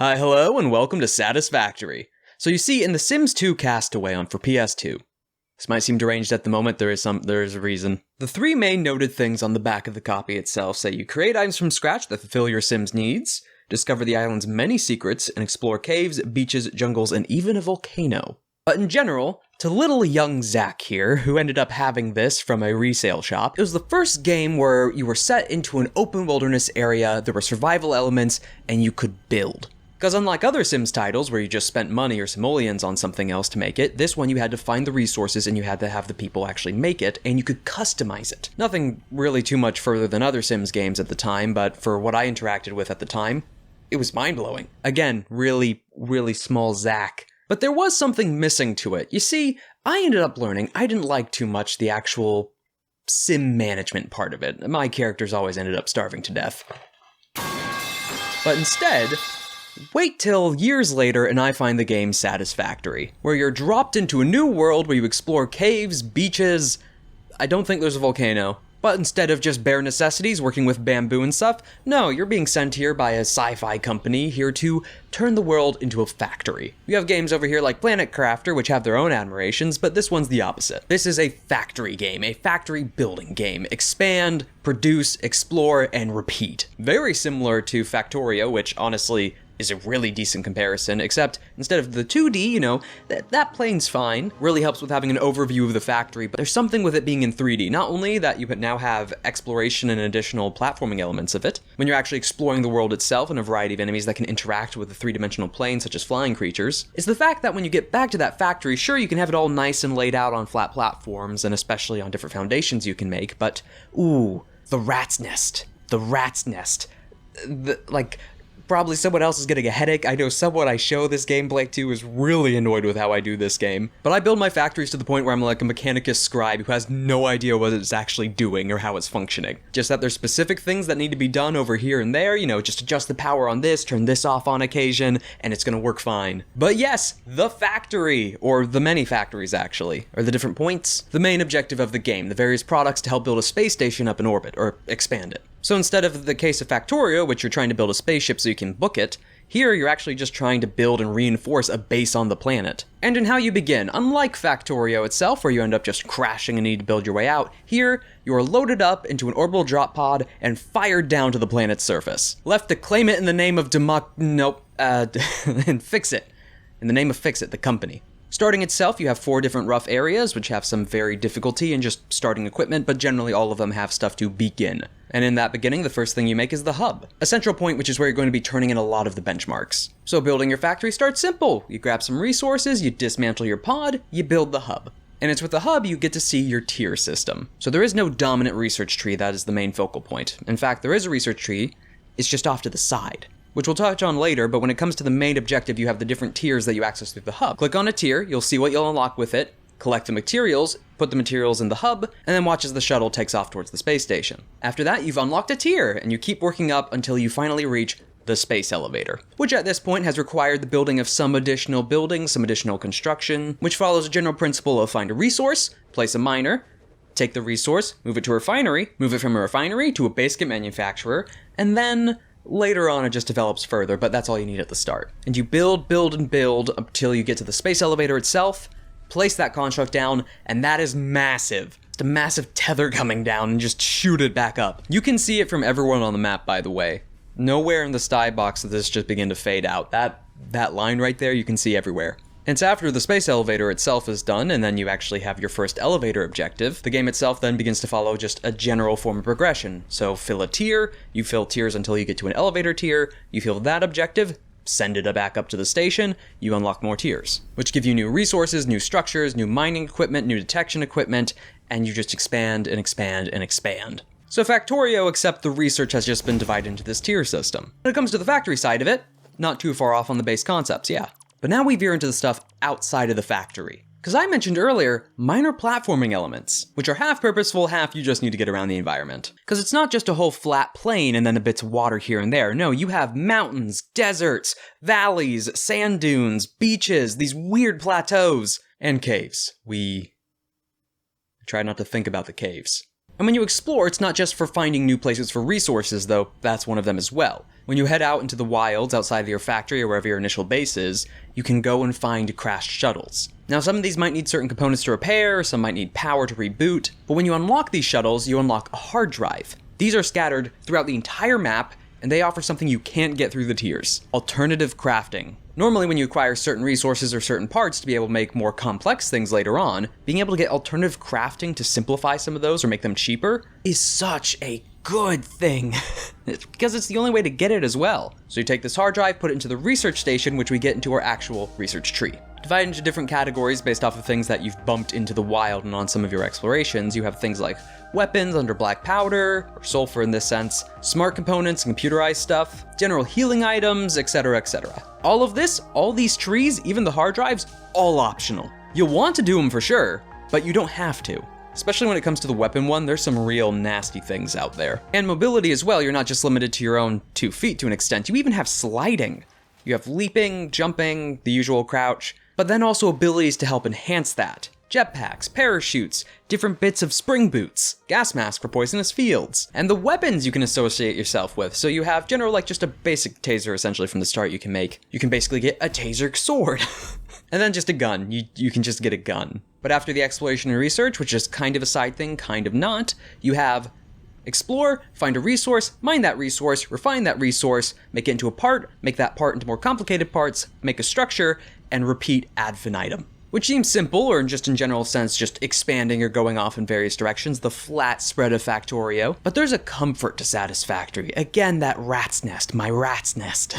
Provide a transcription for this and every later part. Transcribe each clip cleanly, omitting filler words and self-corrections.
Hi, hello, and welcome to Satisfactory. So you see, in The Sims 2 Castaway for PS2, this might seem deranged at the moment, there is a reason. The three main noted things on the back of the copy itself say you create items from scratch that fulfill your Sims' needs, discover the island's many secrets, and explore caves, beaches, jungles, and even a volcano. But in general, to little young Zach here, who ended up having this from a resale shop, it was the first game where you were set into an open wilderness area, there were survival elements, and you could build. Because unlike other Sims titles where you just spent money or simoleons on something else to make it, this one you had to find the resources and you had to have the people actually make it, and you could customize it. Nothing really too much further than other Sims games at the time, but for what I interacted with at the time, it was mind-blowing. Again, really, really small Zach. But there was something missing to it. You see, I ended up learning I didn't like too much the actual Sim management part of it. My characters always ended up starving to death. But instead, wait till years later and I find the game Satisfactory, where you're dropped into a new world where you explore caves, beaches, I don't think there's a volcano, but instead of just bare necessities working with bamboo and stuff, no, you're being sent here by a sci-fi company here to turn the world into a factory. You have games over here like Planet Crafter, which have their own admirations, but this one's the opposite. This is a factory game, a factory building game. Expand, produce, explore, and repeat. Very similar to Factorio, which honestly is a really decent comparison, except instead of the 2D, that plane's fine. Really helps with having an overview of the factory, but there's something with it being in 3D. Not only that you now have exploration and additional platforming elements of it, when you're actually exploring the world itself and a variety of enemies that can interact with the three-dimensional plane, such as flying creatures, is the fact that when you get back to that factory, sure, you can have it all nice and laid out on flat platforms, and especially on different foundations you can make, but, ooh, the rat's nest. Probably someone else is getting a headache. I know someone I show this gameplay to is really annoyed with how I do this game. But I build my factories to the point where I'm like a Mechanicus scribe who has no idea what it's actually doing or how it's functioning. Just that there's specific things that need to be done over here and there, just adjust the power on this, turn this off on occasion, and it's gonna work fine. But yes, the factory, or the many factories actually, or the different points, the main objective of the game, the various products to help build a space station up in orbit, or expand it. So instead of the case of Factorio, which you're trying to build a spaceship so you can book it, here you're actually just trying to build and reinforce a base on the planet. And in how you begin, unlike Factorio itself, where you end up just crashing and need to build your way out, here you are loaded up into an orbital drop pod and fired down to the planet's surface. Left to claim it in the name of and Fix It. In the name of Fix It, the company. Starting itself, you have 4 different rough areas, which have some varied difficulty in just starting equipment, but generally all of them have stuff to begin. And in that beginning, the first thing you make is the hub, a central point which is where you're going to be turning in a lot of the benchmarks. So building your factory starts simple. You grab some resources, you dismantle your pod, you build the hub. And it's with the hub you get to see your tier system. So there is no dominant research tree that is the main focal point. In fact, there is a research tree, it's just off to the side, which we'll touch on later, but when it comes to the main objective, you have the different tiers that you access through the hub. Click on a tier, you'll see what you'll unlock with it, collect the materials, put the materials in the hub, and then watch as the shuttle takes off towards the space station. After that, you've unlocked a tier, and you keep working up until you finally reach the space elevator, which at this point has required the building of some additional buildings, some additional construction, which follows a general principle of find a resource, place a miner, take the resource, move it to a refinery, move it from a refinery to a base kit manufacturer, and then later on, it just develops further, but that's all you need at the start. And you build until you get to the space elevator itself, place that construct down, and that is massive. It's a massive tether coming down and just shoot it back up. You can see it from everyone on the map, by the way. Nowhere in the sky box does this just begin to fade out. That line right there, you can see everywhere. And so after the space elevator itself is done, and then you actually have your first elevator objective, the game itself then begins to follow just a general form of progression. So fill a tier, you fill tiers until you get to an elevator tier, you fill that objective, send it back up to the station, you unlock more tiers, which give you new resources, new structures, new mining equipment, new detection equipment, and you just expand and expand and expand. So Factorio, except the research has just been divided into this tier system. When it comes to the factory side of it, not too far off on the base concepts, yeah. But now we veer into the stuff outside of the factory. Because I mentioned earlier, minor platforming elements, which are half purposeful, half you just need to get around the environment. Because it's not just a whole flat plain and then a bits of water here and there. No, you have mountains, deserts, valleys, sand dunes, beaches, these weird plateaus, and caves. We try not to think about the caves. And when you explore, it's not just for finding new places for resources, though that's one of them as well. When you head out into the wilds outside of your factory or wherever your initial base is, you can go and find crashed shuttles. Now, some of these might need certain components to repair, some might need power to reboot, but when you unlock these shuttles, you unlock a hard drive. These are scattered throughout the entire map, and they offer something you can't get through the tiers: alternative crafting. Normally, when you acquire certain resources or certain parts to be able to make more complex things later on, being able to get alternative crafting to simplify some of those or make them cheaper is such a good thing. Because it's the only way to get it as well. So you take this hard drive, put it into the research station, which we get into our actual research tree. Divided into different categories based off of things that you've bumped into the wild and on some of your explorations. You have things like weapons under black powder, or sulfur in this sense, smart components and computerized stuff, general healing items, etc, etc. All of this, all these trees, even the hard drives, all optional. You'll want to do them for sure, but you don't have to. Especially when it comes to the weapon one, there's some real nasty things out there. And mobility as well, you're not just limited to your own 2 feet to an extent, you even have sliding. You have leaping, jumping, the usual crouch, but then also abilities to help enhance that. Jetpacks, parachutes, different bits of spring boots, gas mask for poisonous fields, and the weapons you can associate yourself with. So you have general, like just a basic taser essentially from the start you can make. You can basically get a taser sword. And then just a gun. You can just get a gun. But after the exploration and research, which is kind of a side thing, kind of not, you have explore, find a resource, mine that resource, refine that resource, make it into a part, make that part into more complicated parts, make a structure, and repeat ad infinitum. Which seems simple, or just in general sense, just expanding or going off in various directions, the flat spread of Factorio. But there's a comfort to Satisfactory. Again, that rat's nest, my rat's nest.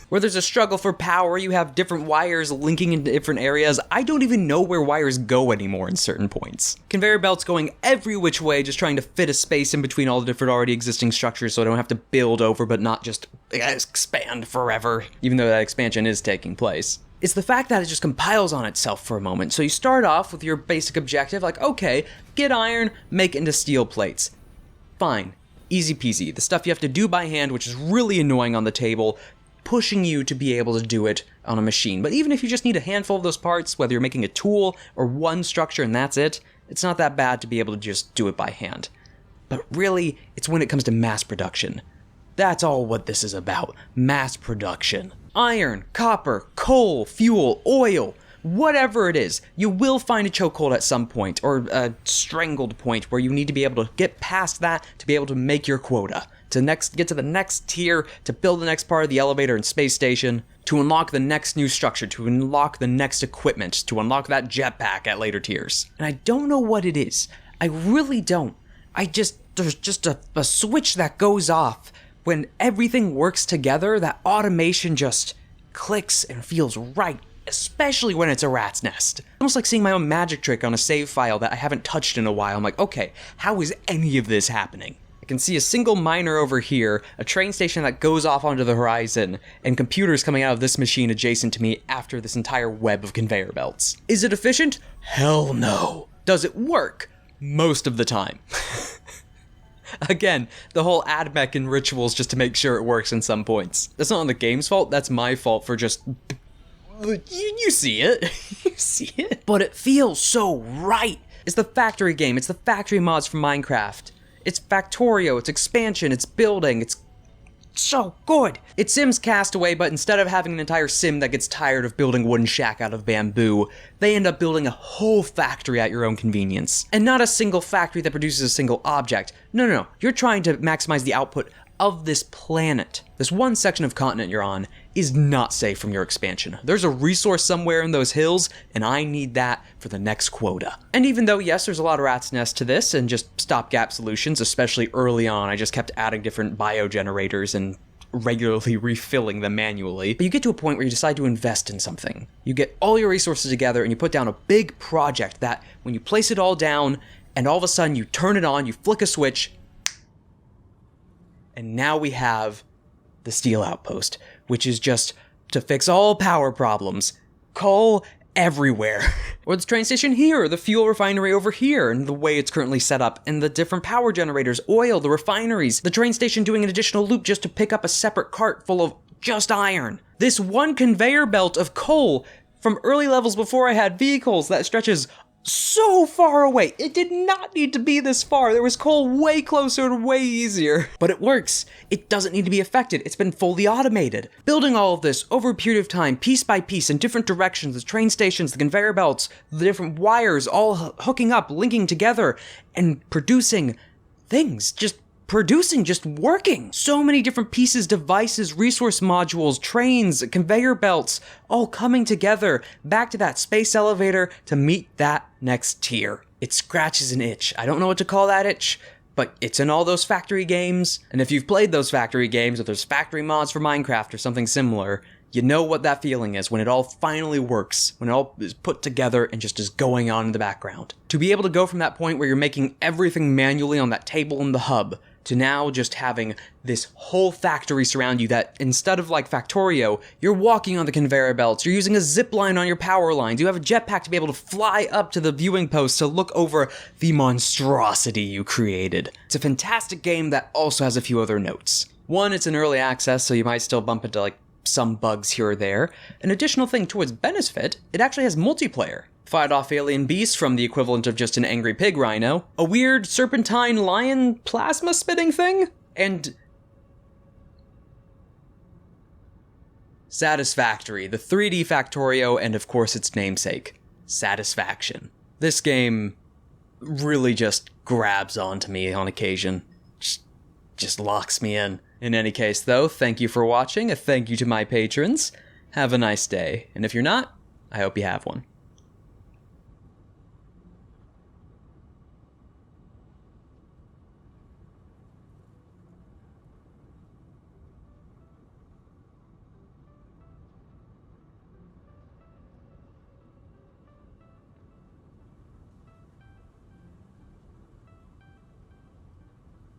Where there's a struggle for power, you have different wires linking into different areas. I don't even know where wires go anymore in certain points. Conveyor belts going every which way, just trying to fit a space in between all the different already existing structures so I don't have to build over, but not just expand forever, even though that expansion is taking place. It's the fact that it just compiles on itself for a moment. So you start off with your basic objective, like, okay, get iron, make it into steel plates. Fine. Easy peasy. The stuff you have to do by hand, which is really annoying on the table, pushing you to be able to do it on a machine. But even if you just need a handful of those parts, whether you're making a tool or one structure and that's it, it's not that bad to be able to just do it by hand. But really, it's when it comes to mass production. That's all what this is about. Mass production. Iron, copper, coal, fuel, oil, whatever it is, you will find a chokehold at some point, or a strangled point where you need to be able to get past that to be able to make your quota, to get to the next tier, to build the next part of the elevator and space station, to unlock the next new structure, to unlock the next equipment, to unlock that jetpack at later tiers. And I don't know what it is. I really don't. There's just a switch that goes off when everything works together, that automation just clicks and feels right, especially when it's a rat's nest. Almost like seeing my own magic trick on a save file that I haven't touched in a while. I'm like, okay, how is any of this happening? I can see a single miner over here, a train station that goes off onto the horizon, and computers coming out of this machine adjacent to me after this entire web of conveyor belts. Is it efficient? Hell no. Does it work? Most of the time. Again, the whole ad mech and rituals just to make sure it works in some points. That's not on the game's fault, that's my fault for just... You see it. You see it. But it feels so right. It's the factory game, it's the factory mods from Minecraft. It's Factorio, it's expansion, it's building, it's so good. It sims Castaway, but instead of having an entire sim that gets tired of building a wooden shack out of bamboo, they end up building a whole factory at your own convenience. And not a single factory that produces a single object. No. You're trying to maximize the output of this planet. This one section of continent you're on is not safe from your expansion. There's a resource somewhere in those hills, and I need that for the next quota. And even though, yes, there's a lot of rat's nest to this, and just stopgap solutions, especially early on, I just kept adding different biogenerators and regularly refilling them manually. But you get to a point where you decide to invest in something. You get all your resources together, and you put down a big project that, when you place it all down, and all of a sudden you turn it on, you flick a switch, and now we have the steel outpost, which is just to fix all power problems. Coal everywhere. Or the train station here, the fuel refinery over here, and the way it's currently set up, and the different power generators, oil, the refineries, the train station doing an additional loop just to pick up a separate cart full of just iron. This one conveyor belt of coal from early levels before I had vehicles that stretches so far away. It did not need to be this far. There was coal way closer and way easier. But it works. It doesn't need to be affected. It's been fully automated. Building all of this over a period of time, piece by piece, in different directions, the train stations, the conveyor belts, the different wires all hooking up, linking together, and producing things. Just working. So many different pieces, devices, resource modules, trains, conveyor belts, all coming together back to that space elevator to meet that next tier. It scratches an itch. I don't know what to call that itch, but it's in all those factory games. And if you've played those factory games, or there's factory mods for Minecraft or something similar, you know what that feeling is when it all finally works, when it all is put together and just is going on in the background. To be able to go from that point where you're making everything manually on that table in the hub, to now just having this whole factory surround you that instead of like Factorio, you're walking on the conveyor belts, you're using a zip line on your power lines, you have a jetpack to be able to fly up to the viewing post to look over the monstrosity you created. It's a fantastic game that also has a few other notes. One, it's in early access, so you might still bump into like some bugs here or there. An additional thing to its benefit, it actually has multiplayer. Fight off alien beasts from the equivalent of just an angry pig rhino, a weird serpentine lion plasma spitting thing, and Satisfactory, the 3D Factorio, and of course its namesake, Satisfaction. This game really just grabs onto me on occasion. Just locks me in. In any case though, thank you for watching, a thank you to my patrons. Have a nice day, and if you're not, I hope you have one.